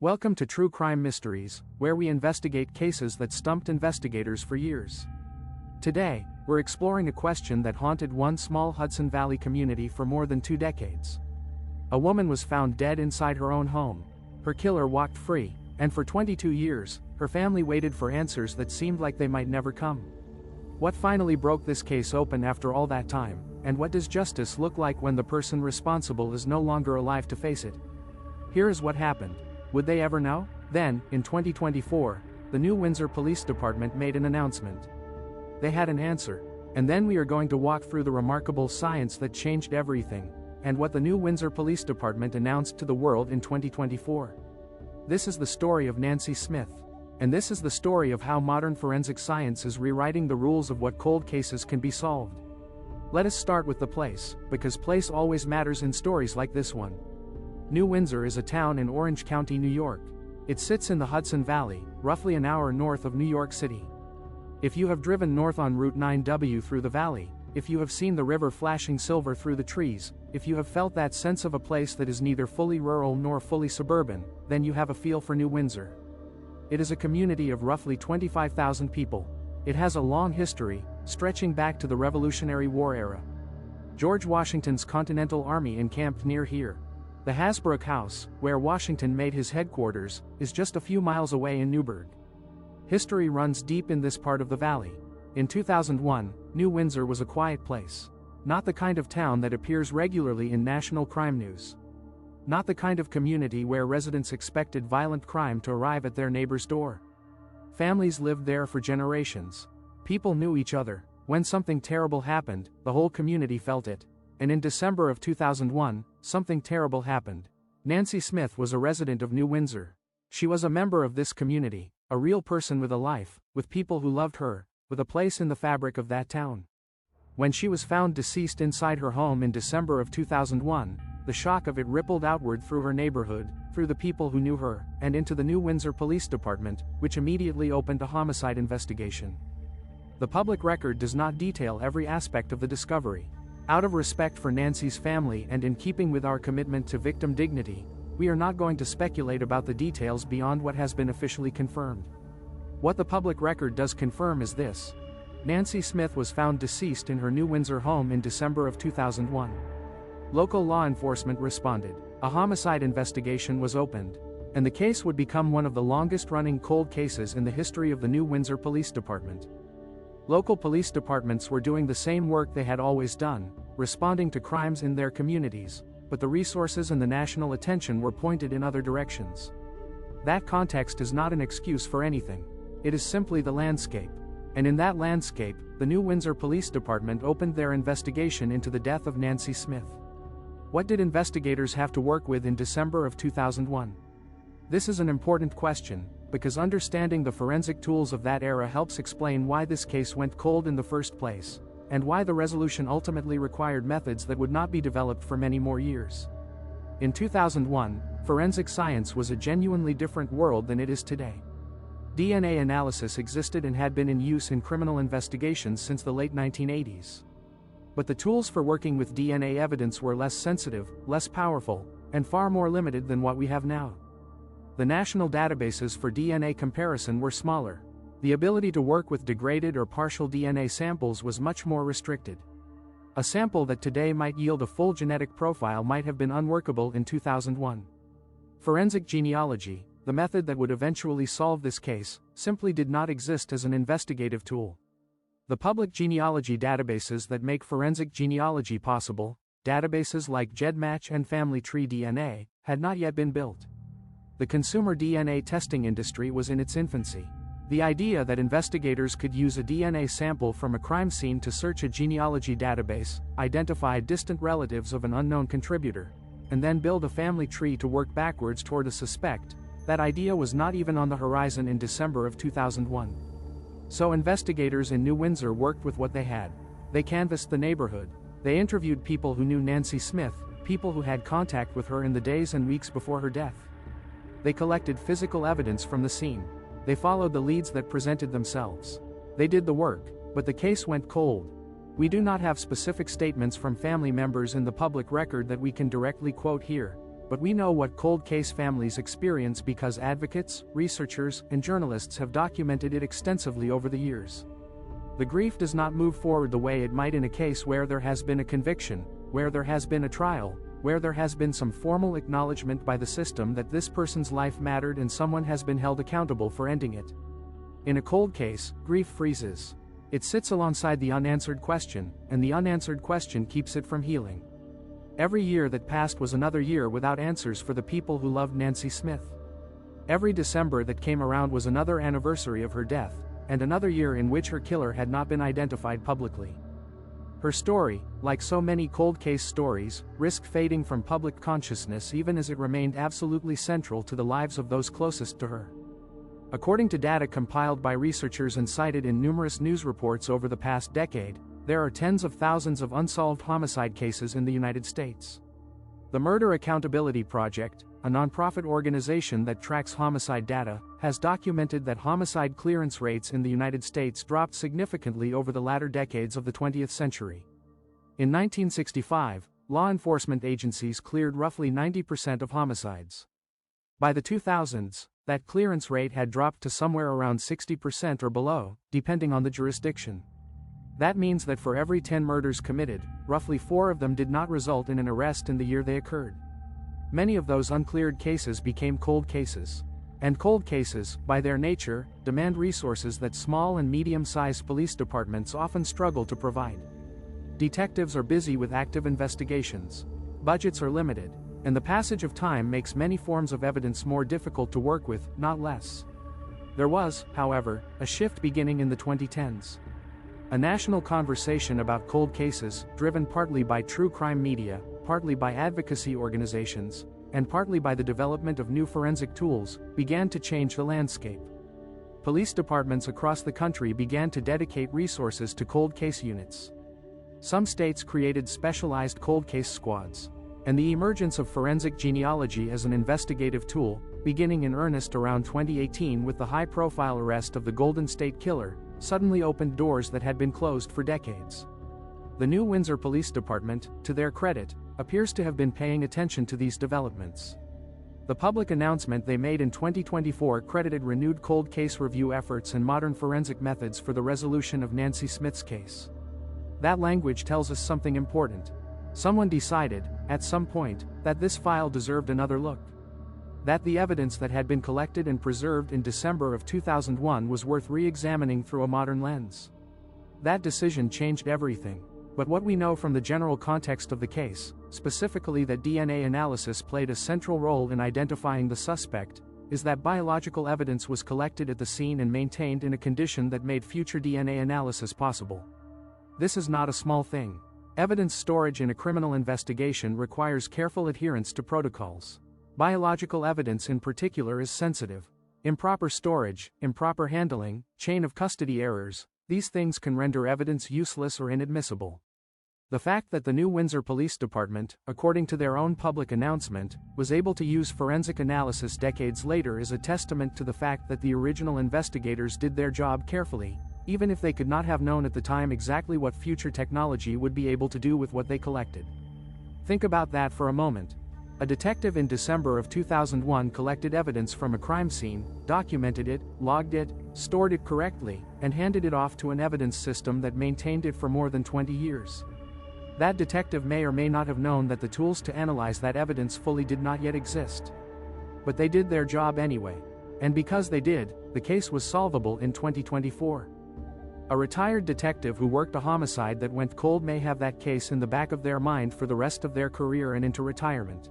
Welcome to True Crime Mysteries, where we investigate cases that stumped investigators for years. Today, we're exploring a question that haunted one small Hudson Valley community for more than 2 decades. A woman was found dead inside her own home. Her killer walked free, and for 22 years, her family waited for answers that seemed like they might never come. What finally broke this case open after all that time, and what does justice look like when the person responsible is no longer alive to face it? Here is what happened. Would they ever know? Then, in 2024, the new Windsor Police Department made an announcement. They had an answer. And then we are going to walk through the remarkable science that changed everything, and what the new Windsor Police Department announced to the world in 2024. This is the story of Nancy Smith. And this is the story of how modern forensic science is rewriting the rules of what cold cases can be solved. Let us start with the place, because place always matters in stories like this one. New Windsor is a town in Orange County, New York. It sits in the Hudson Valley, roughly an hour north of New York City. If you have driven north on Route 9W through the valley, if you have seen the river flashing silver through the trees, if you have felt that sense of a place that is neither fully rural nor fully suburban, then you have a feel for New Windsor. It is a community of roughly 25,000 people. It has a long history, stretching back to the Revolutionary War era. George Washington's Continental Army encamped near here. The Hasbrouck House, where Washington made his headquarters, is just a few miles away in Newburgh. History runs deep in this part of the valley. In 2001, New Windsor was a quiet place. Not the kind of town that appears regularly in national crime news. Not the kind of community where residents expected violent crime to arrive at their neighbor's door. Families lived there for generations. People knew each other. When something terrible happened, the whole community felt it. And in December of 2001, something terrible happened. Nancy Smith was a resident of New Windsor. She was a member of this community, a real person with a life, with people who loved her, with a place in the fabric of that town. When she was found deceased inside her home in December of 2001, the shock of it rippled outward through her neighborhood, through the people who knew her, and into the New Windsor Police Department, which immediately opened a homicide investigation. The public record does not detail every aspect of the discovery. Out of respect for Nancy's family and in keeping with our commitment to victim dignity, we are not going to speculate about the details beyond what has been officially confirmed. What the public record does confirm is this. Nancy Smith was found deceased in her New Windsor home in December of 2001. Local law enforcement responded. A homicide investigation was opened. And the case would become one of the longest-running cold cases in the history of the New Windsor Police Department. Local police departments were doing the same work they had always done, responding to crimes in their communities, but the resources and the national attention were pointed in other directions. That context is not an excuse for anything. It is simply the landscape. And in that landscape, the New Windsor Police Department opened their investigation into the death of Nancy Smith. What did investigators have to work with in December of 2001? This is an important question, because understanding the forensic tools of that era helps explain why this case went cold in the first place, and why the resolution ultimately required methods that would not be developed for many more years. In 2001, forensic science was a genuinely different world than it is today. DNA analysis existed and had been in use in criminal investigations since the late 1980s. But the tools for working with DNA evidence were less sensitive, less powerful, and far more limited than what we have now. The national databases for DNA comparison were smaller. The ability to work with degraded or partial DNA samples was much more restricted. A sample that today might yield a full genetic profile might have been unworkable in 2001. Forensic genealogy, the method that would eventually solve this case, simply did not exist as an investigative tool. The public genealogy databases that make forensic genealogy possible, databases like GEDmatch and Family Tree DNA, had not yet been built. The consumer DNA testing industry was in its infancy. The idea that investigators could use a DNA sample from a crime scene to search a genealogy database, identify distant relatives of an unknown contributor, and then build a family tree to work backwards toward a suspect, that idea was not even on the horizon in December of 2001. So investigators in New Windsor worked with what they had. They canvassed the neighborhood. They interviewed people who knew Nancy Smith, people who had contact with her in the days and weeks before her death. They collected physical evidence from the scene. They followed the leads that presented themselves. They did the work, but the case went cold. We do not have specific statements from family members in the public record that we can directly quote here. but we know what cold case families experience because advocates, researchers, and journalists have documented it extensively over the years. The grief does not move forward the way it might in a case where there has been a conviction, where there has been a trial, where there has been some formal acknowledgement by the system that this person's life mattered and someone has been held accountable for ending it. In a cold case, grief freezes. It sits alongside the unanswered question, and the unanswered question keeps it from healing. Every year that passed was another year without answers for the people who loved Nancy Smith. Every December that came around was another anniversary of her death, and another year in which her killer had not been identified publicly. Her story, like so many cold case stories, risked fading from public consciousness even as it remained absolutely central to the lives of those closest to her. According to data compiled by researchers and cited in numerous news reports over the past decade, there are tens of thousands of unsolved homicide cases in the United States. The Murder Accountability Project, a nonprofit organization that tracks homicide data, has documented that homicide clearance rates in the United States dropped significantly over the latter decades of the 20th century. In 1965, law enforcement agencies cleared roughly 90% of homicides. By the 2000s, that clearance rate had dropped to somewhere around 60% or below, depending on the jurisdiction. That means that for every 10 murders committed, roughly 4 of them did not result in an arrest in the year they occurred. Many of those uncleared cases became cold cases. And cold cases, by their nature, demand resources that small and medium-sized police departments often struggle to provide. Detectives are busy with active investigations. Budgets are limited, and the passage of time makes many forms of evidence more difficult to work with, not less. There was, however, a shift beginning in the 2010s. A national conversation about cold cases, driven partly by true crime media, partly by advocacy organizations, and partly by the development of new forensic tools, began to change the landscape. Police departments across the country began to dedicate resources to cold case units. Some states created specialized cold case squads. And the emergence of forensic genealogy as an investigative tool, beginning in earnest around 2018 with the high-profile arrest of the Golden State Killer, suddenly opened doors that had been closed for decades. The new Windsor Police Department, to their credit, appears to have been paying attention to these developments. The public announcement they made in 2024 credited renewed cold case review efforts and modern forensic methods for the resolution of Nancy Smith's case. That language tells us something important. Someone decided, at some point, that this file deserved another look. That the evidence that had been collected and preserved in December of 2001 was worth re-examining through a modern lens. That decision changed everything. But what we know from the general context of the case, specifically that DNA analysis played a central role in identifying the suspect, is that biological evidence was collected at the scene and maintained in a condition that made future DNA analysis possible. This is not a small thing. Evidence storage in a criminal investigation requires careful adherence to protocols. Biological evidence in particular is sensitive. Improper storage, improper handling, chain of custody errors, these things can render evidence useless or inadmissible. The fact that the new Windsor Police Department, according to their own public announcement, was able to use forensic analysis decades later is a testament to the fact that the original investigators did their job carefully, even if they could not have known at the time exactly what future technology would be able to do with what they collected. Think about that for a moment. A detective in December of 2001 collected evidence from a crime scene, documented it, logged it, stored it correctly, and handed it off to an evidence system that maintained it for more than 20 years. That detective may or may not have known that the tools to analyze that evidence fully did not yet exist. But they did their job anyway. And because they did, the case was solvable in 2024. A retired detective who worked a homicide that went cold may have that case in the back of their mind for the rest of their career and into retirement.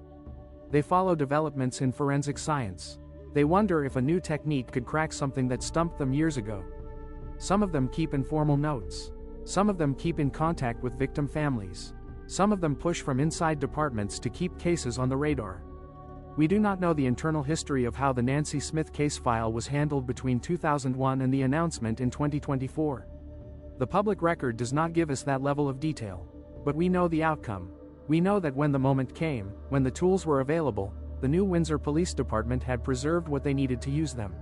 They follow developments in forensic science. They wonder if a new technique could crack something that stumped them years ago. Some of them keep informal notes. Some of them keep in contact with victim families. Some of them push from inside departments to keep cases on the radar. We do not know the internal history of how the Nancy Smith case file was handled between 2001 and the announcement in 2024. The public record does not give us that level of detail. But we know the outcome. We know that when the moment came, when the tools were available, the new Windsor Police Department had preserved what they needed to use them.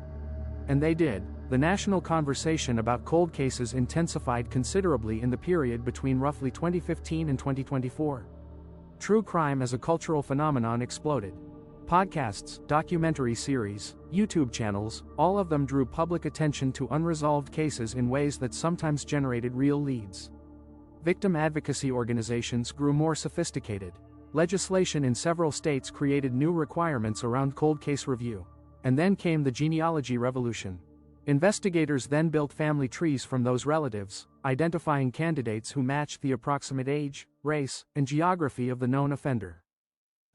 And they did. The national conversation about cold cases intensified considerably in the period between roughly 2015 and 2024. True crime as a cultural phenomenon exploded. Podcasts, documentary series, YouTube channels, all of them drew public attention to unresolved cases in ways that sometimes generated real leads. Victim advocacy organizations grew more sophisticated. Legislation in several states created new requirements around cold case review. And then came the genealogy revolution. Investigators then built family trees from those relatives, identifying candidates who matched the approximate age, race, and geography of the known offender.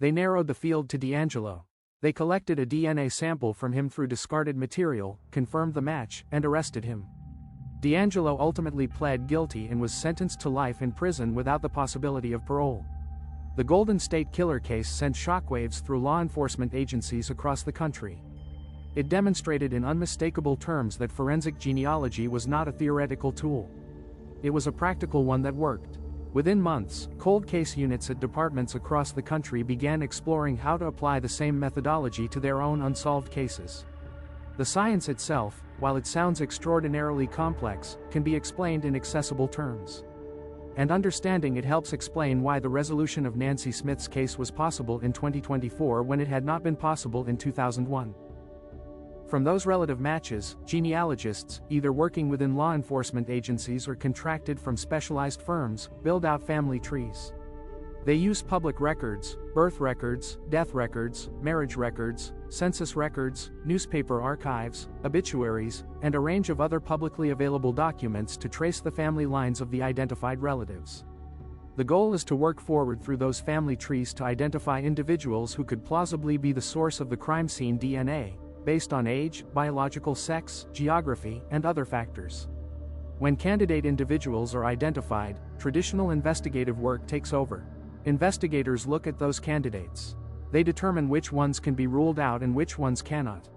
They narrowed the field to D'Angelo. They collected a DNA sample from him through discarded material, confirmed the match, and arrested him. D'Angelo ultimately pled guilty and was sentenced to life in prison without the possibility of parole. The Golden State Killer case sent shockwaves through law enforcement agencies across the country. It demonstrated in unmistakable terms that forensic genealogy was not a theoretical tool. It was a practical one that worked. Within months, cold case units at departments across the country began exploring how to apply the same methodology to their own unsolved cases. The science itself, while it sounds extraordinarily complex, can be explained in accessible terms. And understanding it helps explain why the resolution of Nancy Smith's case was possible in 2024 when it had not been possible in 2001. From those relative matches, genealogists, either working within law enforcement agencies or contracted from specialized firms, build out family trees. They use public records, birth records, death records, marriage records, census records, newspaper archives, obituaries, and a range of other publicly available documents to trace the family lines of the identified relatives. The goal is to work forward through those family trees to identify individuals who could plausibly be the source of the crime scene DNA, based on age, biological sex, geography, and other factors. When candidate individuals are identified, traditional investigative work takes over. Investigators look at those candidates. They determine which ones can be ruled out and which ones cannot.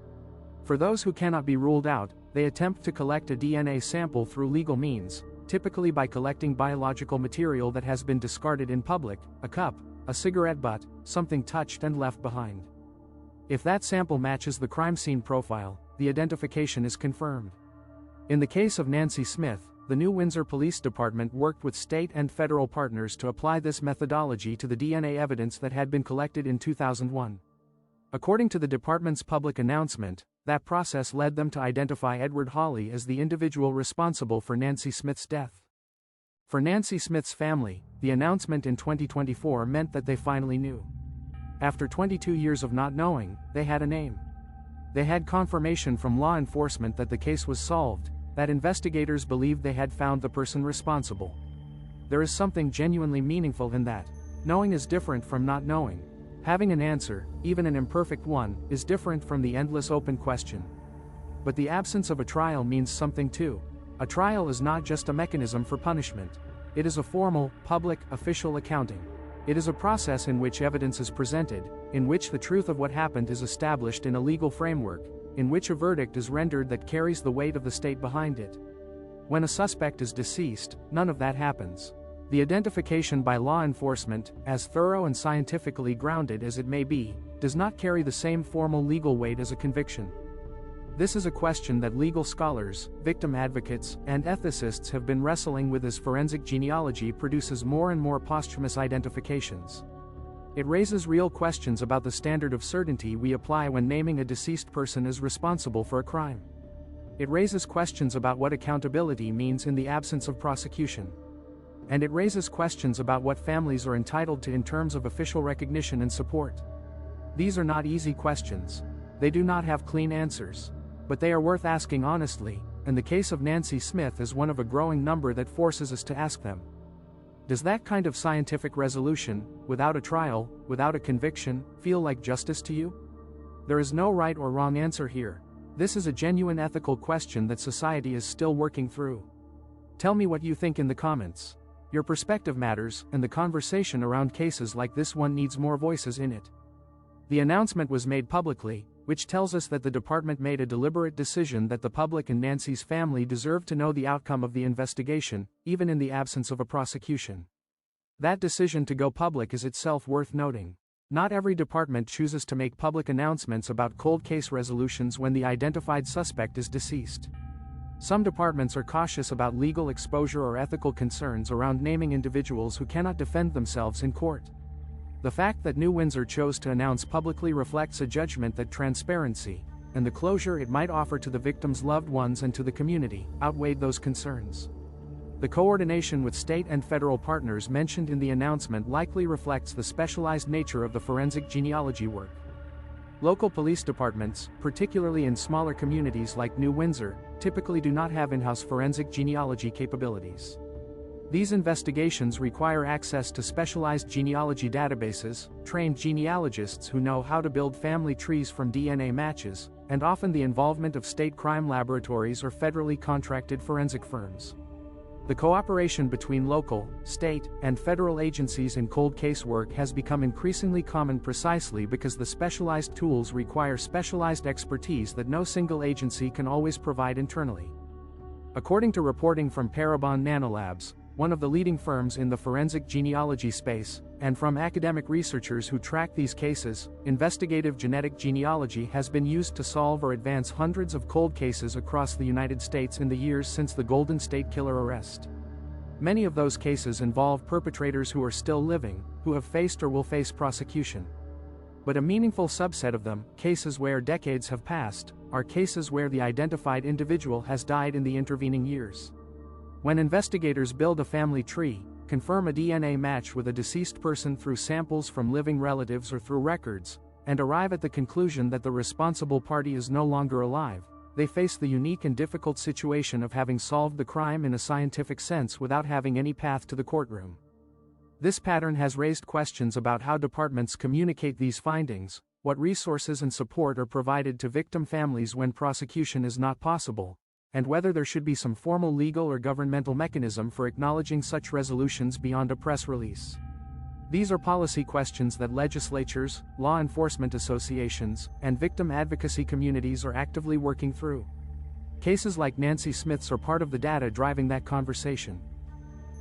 For those who cannot be ruled out, they attempt to collect a DNA sample through legal means, typically by collecting biological material that has been discarded in public, a cup, a cigarette butt, something touched and left behind. If that sample matches the crime scene profile, the identification is confirmed. In the case of Nancy Smith, the new Windsor Police Department worked with state and federal partners to apply this methodology to the DNA evidence that had been collected in 2001. According to the department's public announcement, that process led them to identify Edward Holley as the individual responsible for Nancy Smith's death. For Nancy Smith's family, the announcement in 2024 meant that they finally knew. After 22 years of not knowing, they had a name. They had confirmation from law enforcement that the case was solved, that investigators believed they had found the person responsible. There is something genuinely meaningful in that. Knowing is different from not knowing. Having an answer, even an imperfect one, is different from the endless open question. But the absence of a trial means something too. A trial is not just a mechanism for punishment. It is a formal, public, official accounting. It is a process in which evidence is presented, in which the truth of what happened is established in a legal framework, in which a verdict is rendered that carries the weight of the state behind it. When a suspect is deceased, none of that happens. The identification by law enforcement, as thorough and scientifically grounded as it may be, does not carry the same formal legal weight as a conviction. This is a question that legal scholars, victim advocates, and ethicists have been wrestling with as forensic genealogy produces more and more posthumous identifications. It raises real questions about the standard of certainty we apply when naming a deceased person as responsible for a crime. It raises questions about what accountability means in the absence of prosecution. And it raises questions about what families are entitled to in terms of official recognition and support. These are not easy questions. They do not have clean answers. But they are worth asking honestly, and the case of Nancy Smith is one of a growing number that forces us to ask them. Does that kind of scientific resolution, without a trial, without a conviction, feel like justice to you? There is no right or wrong answer here. This is a genuine ethical question that society is still working through. Tell me what you think in the comments. Your perspective matters, and the conversation around cases like this one needs more voices in it. The announcement was made publicly, which tells us that the department made a deliberate decision that the public and Nancy's family deserve to know the outcome of the investigation, even in the absence of a prosecution. That decision to go public is itself worth noting. Not every department chooses to make public announcements about cold case resolutions when the identified suspect is deceased. Some departments are cautious about legal exposure or ethical concerns around naming individuals who cannot defend themselves in court. The fact that New Windsor chose to announce publicly reflects a judgment that transparency, and the closure it might offer to the victims' loved ones and to the community, outweighed those concerns. The coordination with state and federal partners mentioned in the announcement likely reflects the specialized nature of the forensic genealogy work. Local police departments, particularly in smaller communities like New Windsor, typically do not have in-house forensic genealogy capabilities. These investigations require access to specialized genealogy databases, trained genealogists who know how to build family trees from DNA matches, and often the involvement of state crime laboratories or federally contracted forensic firms. The cooperation between local, state, and federal agencies in cold case work has become increasingly common precisely because the specialized tools require specialized expertise that no single agency can always provide internally. According to reporting from Parabon Nanolabs, one of the leading firms in the forensic genealogy space, and from academic researchers who track these cases, investigative genetic genealogy has been used to solve or advance hundreds of cold cases across the United States in the years since the Golden State Killer arrest. Many of those cases involve perpetrators who are still living, who have faced or will face prosecution. But a meaningful subset of them, cases where decades have passed, are cases where the identified individual has died in the intervening years. When investigators build a family tree, confirm a DNA match with a deceased person through samples from living relatives or through records, and arrive at the conclusion that the responsible party is no longer alive, they face the unique and difficult situation of having solved the crime in a scientific sense without having any path to the courtroom. This pattern has raised questions about how departments communicate these findings, what resources and support are provided to victim families when prosecution is not possible, and whether there should be some formal legal or governmental mechanism for acknowledging such resolutions beyond a press release. These are policy questions that legislatures, law enforcement associations, and victim advocacy communities are actively working through. Cases like Nancy Smith's are part of the data driving that conversation.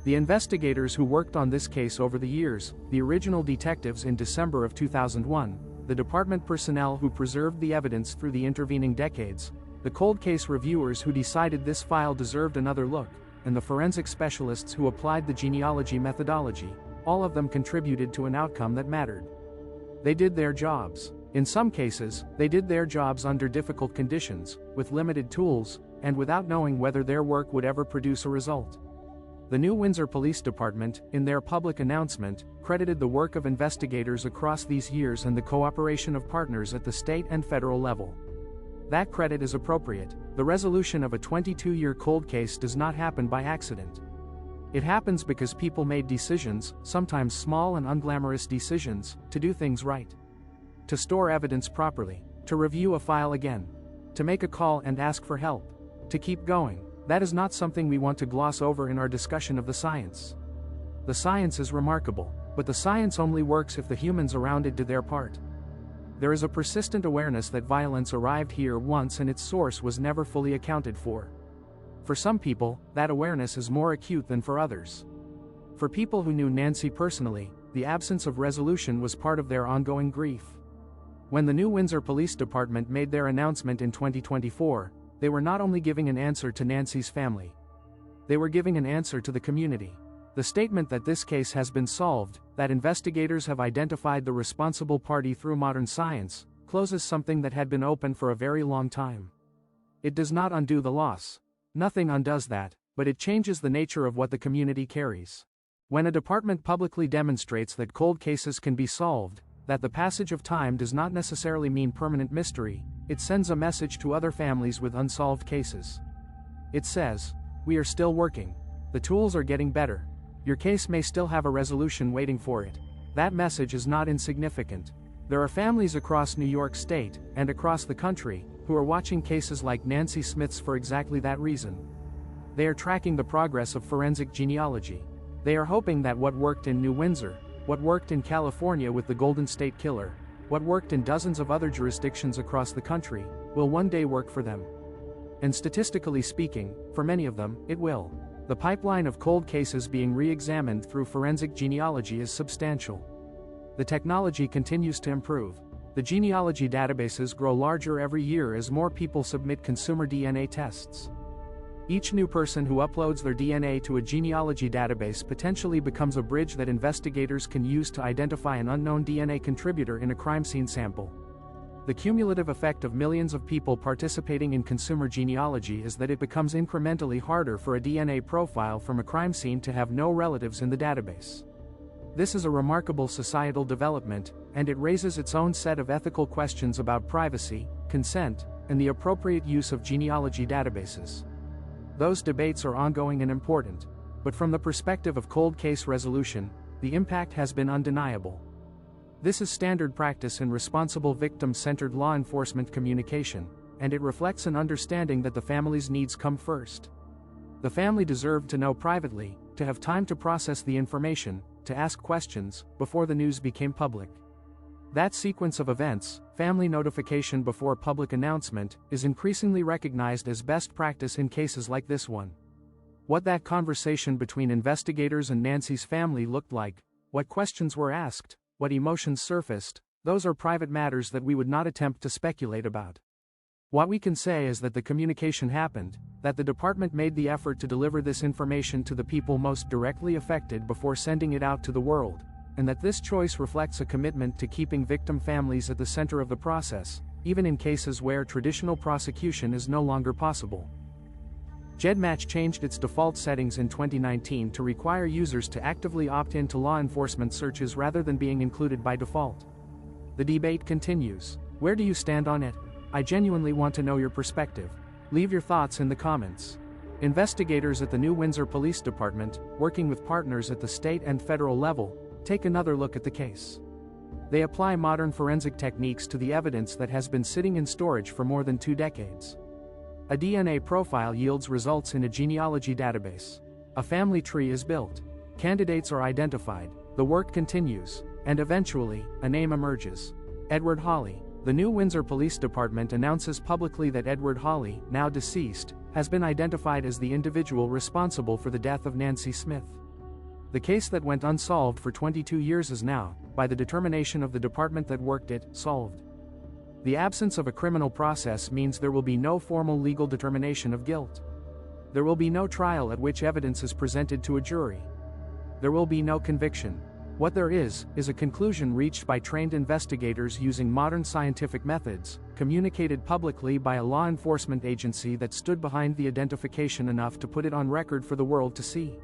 The investigators who worked on this case over the years, the original detectives in December of 2001, the department personnel who preserved the evidence through the intervening decades, the cold case reviewers who decided this file deserved another look, and the forensic specialists who applied the genealogy methodology, all of them contributed to an outcome that mattered. They did their jobs. In some cases, they did their jobs under difficult conditions, with limited tools, and without knowing whether their work would ever produce a result. The New Windsor Police Department, in their public announcement, credited the work of investigators across these years and the cooperation of partners at the state and federal level. That credit is appropriate. The resolution of a 22-year cold case does not happen by accident. It happens because people made decisions, sometimes small and unglamorous decisions, to do things right. To store evidence properly, to review a file again, to make a call and ask for help, to keep going. That is not something we want to gloss over in our discussion of the science. The science is remarkable, but the science only works if the humans around it do their part. There is a persistent awareness that violence arrived here once and its source was never fully accounted for. For some people, that awareness is more acute than for others. For people who knew Nancy personally, the absence of resolution was part of their ongoing grief. When the New Windsor Police Department made their announcement in 2024, they were not only giving an answer to Nancy's family. They were giving an answer to the community. The statement that this case has been solved, that investigators have identified the responsible party through modern science, closes something that had been open for a very long time. It does not undo the loss. Nothing undoes that, but it changes the nature of what the community carries. When a department publicly demonstrates that cold cases can be solved, that the passage of time does not necessarily mean permanent mystery, it sends a message to other families with unsolved cases. It says, "We are still working. The tools are getting better. Your case may still have a resolution waiting for it." That message is not insignificant. There are families across New York State, and across the country, who are watching cases like Nancy Smith's for exactly that reason. They are tracking the progress of forensic genealogy. They are hoping that what worked in New Windsor, what worked in California with the Golden State Killer, what worked in dozens of other jurisdictions across the country, will one day work for them. And statistically speaking, for many of them, it will. The pipeline of cold cases being re-examined through forensic genealogy is substantial. The technology continues to improve. The genealogy databases grow larger every year as more people submit consumer DNA tests. Each new person who uploads their DNA to a genealogy database potentially becomes a bridge that investigators can use to identify an unknown DNA contributor in a crime scene sample. The cumulative effect of millions of people participating in consumer genealogy is that it becomes incrementally harder for a DNA profile from a crime scene to have no relatives in the database. This is a remarkable societal development, and it raises its own set of ethical questions about privacy, consent, and the appropriate use of genealogy databases. Those debates are ongoing and important, but from the perspective of cold case resolution, the impact has been undeniable. This is standard practice in responsible victim-centered law enforcement communication, and it reflects an understanding that the family's needs come first. The family deserved to know privately, to have time to process the information, to ask questions, before the news became public. That sequence of events, family notification before public announcement, is increasingly recognized as best practice in cases like this one. What that conversation between investigators and Nancy's family looked like, what questions were asked, what emotions surfaced, those are private matters that we would not attempt to speculate about. What we can say is that the communication happened, that the department made the effort to deliver this information to the people most directly affected before sending it out to the world, and that this choice reflects a commitment to keeping victim families at the center of the process, even in cases where traditional prosecution is no longer possible. GEDmatch changed its default settings in 2019 to require users to actively opt in to law enforcement searches rather than being included by default. The debate continues. Where do you stand on it? I genuinely want to know your perspective. Leave your thoughts in the comments. Investigators at the new Windsor Police Department, working with partners at the state and federal level, take another look at the case. They apply modern forensic techniques to the evidence that has been sitting in storage for more than 2 decades. A DNA profile yields results in a genealogy database. A family tree is built. Candidates are identified, the work continues, and eventually, a name emerges. Edward Holley. The new Windsor Police Department announces publicly that Edward Holley, now deceased, has been identified as the individual responsible for the death of Nancy Smith. The case that went unsolved for 22 years is now, by the determination of the department that worked it, solved. The absence of a criminal process means there will be no formal legal determination of guilt. There will be no trial at which evidence is presented to a jury. There will be no conviction. What there is a conclusion reached by trained investigators using modern scientific methods, communicated publicly by a law enforcement agency that stood behind the identification enough to put it on record for the world to see.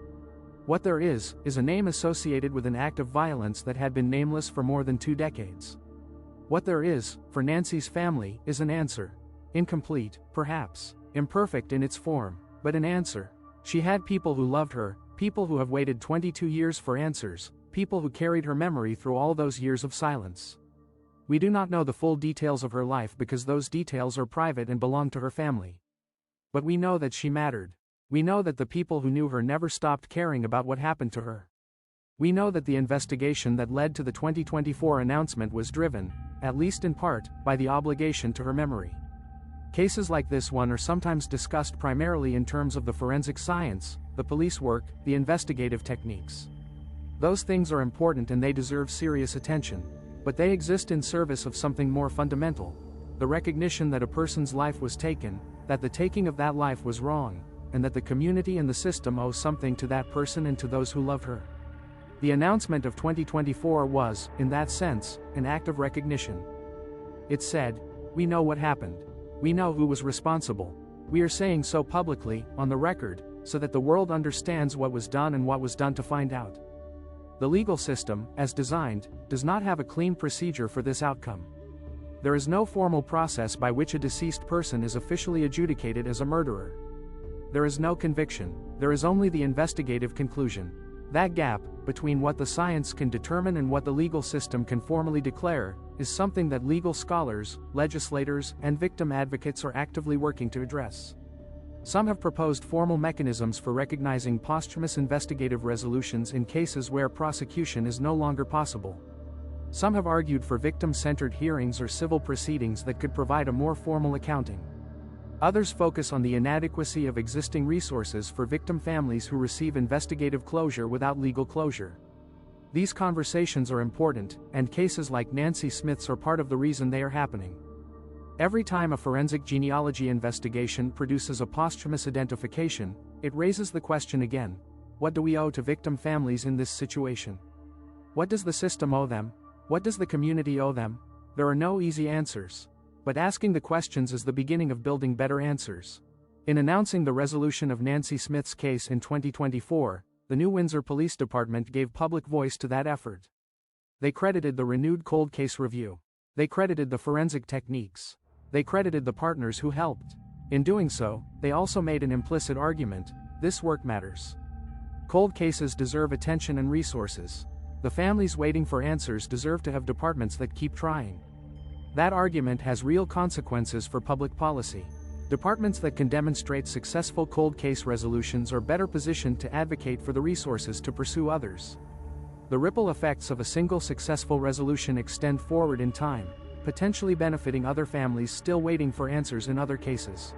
What there is a name associated with an act of violence that had been nameless for more than 2 decades. What there is, for Nancy's family, is an answer. Incomplete, perhaps, imperfect in its form, but an answer. She had people who loved her, people who have waited 22 years for answers, people who carried her memory through all those years of silence. We do not know the full details of her life because those details are private and belong to her family. But we know that she mattered. We know that the people who knew her never stopped caring about what happened to her. We know that the investigation that led to the 2024 announcement was driven, at least in part, by the obligation to her memory. Cases like this one are sometimes discussed primarily in terms of the forensic science, the police work, the investigative techniques. Those things are important and they deserve serious attention, but they exist in service of something more fundamental: the recognition that a person's life was taken, that the taking of that life was wrong, and that the community and the system owe something to that person and to those who loved her. The announcement of 2024 was, in that sense, an act of recognition. It said, we know what happened. We know who was responsible. We are saying so publicly, on the record, so that the world understands what was done and what was done to find out. The legal system, as designed, does not have a clean procedure for this outcome. There is no formal process by which a deceased person is officially adjudicated as a murderer. There is no conviction. There is only the investigative conclusion. That gap, between what the science can determine and what the legal system can formally declare, is something that legal scholars, legislators, and victim advocates are actively working to address. Some have proposed formal mechanisms for recognizing posthumous investigative resolutions in cases where prosecution is no longer possible. Some have argued for victim-centered hearings or civil proceedings that could provide a more formal accounting. Others focus on the inadequacy of existing resources for victim families who receive investigative closure without legal closure. These conversations are important, and cases like Nancy Smith's are part of the reason they are happening. Every time a forensic genealogy investigation produces a posthumous identification, it raises the question again: what do we owe to victim families in this situation? What does the system owe them? What does the community owe them? There are no easy answers. But asking the questions is the beginning of building better answers. In announcing the resolution of Nancy Smith's case in 2024, the new Windsor Police Department gave public voice to that effort. They credited the renewed cold case review. They credited the forensic techniques. They credited the partners who helped. In doing so, they also made an implicit argument: this work matters. Cold cases deserve attention and resources. The families waiting for answers deserve to have departments that keep trying. That argument has real consequences for public policy. Departments that can demonstrate successful cold case resolutions are better positioned to advocate for the resources to pursue others. The ripple effects of a single successful resolution extend forward in time, potentially benefiting other families still waiting for answers in other cases.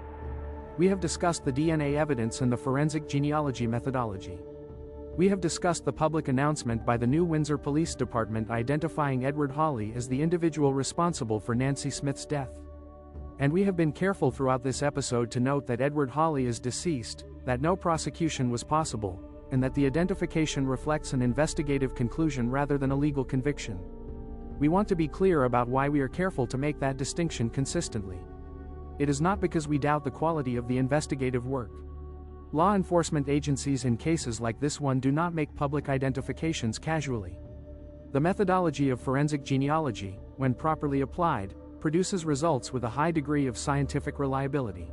We have discussed the DNA evidence and the forensic genealogy methodology. We have discussed the public announcement by the new Windsor Police Department identifying Edward Holley as the individual responsible for Nancy Smith's death. And we have been careful throughout this episode to note that Edward Holley is deceased, that no prosecution was possible, and that the identification reflects an investigative conclusion rather than a legal conviction. We want to be clear about why we are careful to make that distinction consistently. It is not because we doubt the quality of the investigative work. Law enforcement agencies in cases like this one do not make public identifications casually. The methodology of forensic genealogy, when properly applied, produces results with a high degree of scientific reliability.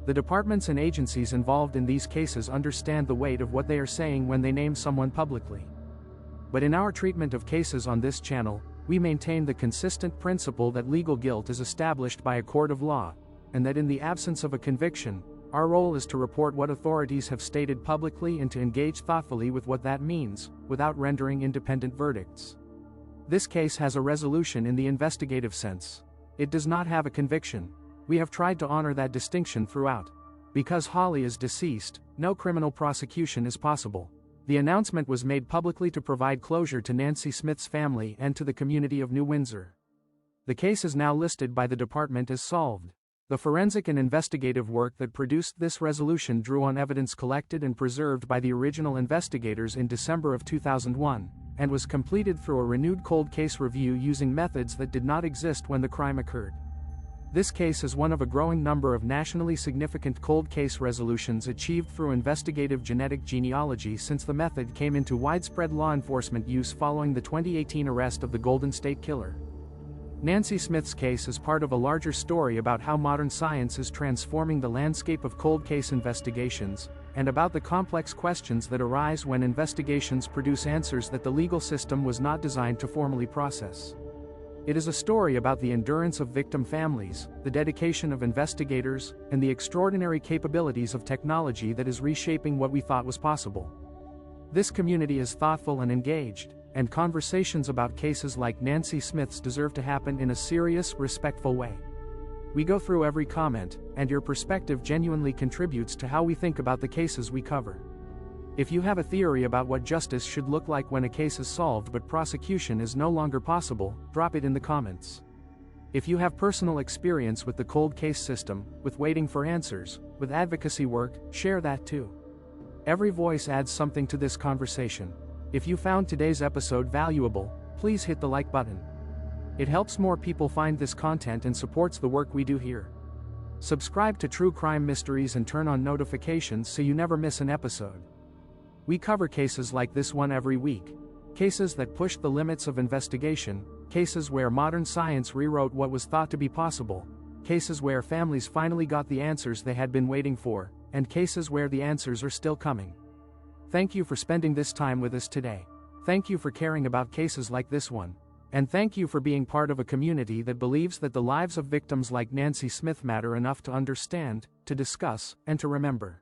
The departments and agencies involved in these cases understand the weight of what they are saying when they name someone publicly. But in our treatment of cases on this channel, we maintain the consistent principle that legal guilt is established by a court of law, and that in the absence of a conviction, our role is to report what authorities have stated publicly and to engage thoughtfully with what that means, without rendering independent verdicts. This case has a resolution in the investigative sense. It does not have a conviction. We have tried to honor that distinction throughout. Because Holley is deceased, no criminal prosecution is possible. The announcement was made publicly to provide closure to Nancy Smith's family and to the community of New Windsor. The case is now listed by the department as solved. The forensic and investigative work that produced this resolution drew on evidence collected and preserved by the original investigators in December of 2001, and was completed through a renewed cold case review using methods that did not exist when the crime occurred. This case is one of a growing number of nationally significant cold case resolutions achieved through investigative genetic genealogy since the method came into widespread law enforcement use following the 2018 arrest of the Golden State Killer. Nancy Smith's case is part of a larger story about how modern science is transforming the landscape of cold case investigations, and about the complex questions that arise when investigations produce answers that the legal system was not designed to formally process. It is a story about the endurance of victim families, the dedication of investigators, and the extraordinary capabilities of technology that is reshaping what we thought was possible. This community is thoughtful and engaged, and conversations about cases like Nancy Smith's deserve to happen in a serious, respectful way. We go through every comment, and your perspective genuinely contributes to how we think about the cases we cover. If you have a theory about what justice should look like when a case is solved but prosecution is no longer possible, drop it in the comments. If you have personal experience with the cold case system, with waiting for answers, with advocacy work, share that too. Every voice adds something to this conversation. If you found today's episode valuable, please hit the like button. It helps more people find this content and supports the work we do here. Subscribe to True Crime Mysteries and turn on notifications so you never miss an episode. We cover cases like this one every week. Cases that push the limits of investigation, cases where modern science rewrote what was thought to be possible, cases where families finally got the answers they had been waiting for, and cases where the answers are still coming. Thank you for spending this time with us today. Thank you for caring about cases like this one. And thank you for being part of a community that believes that the lives of victims like Nancy Smith matter enough to understand, to discuss, and to remember.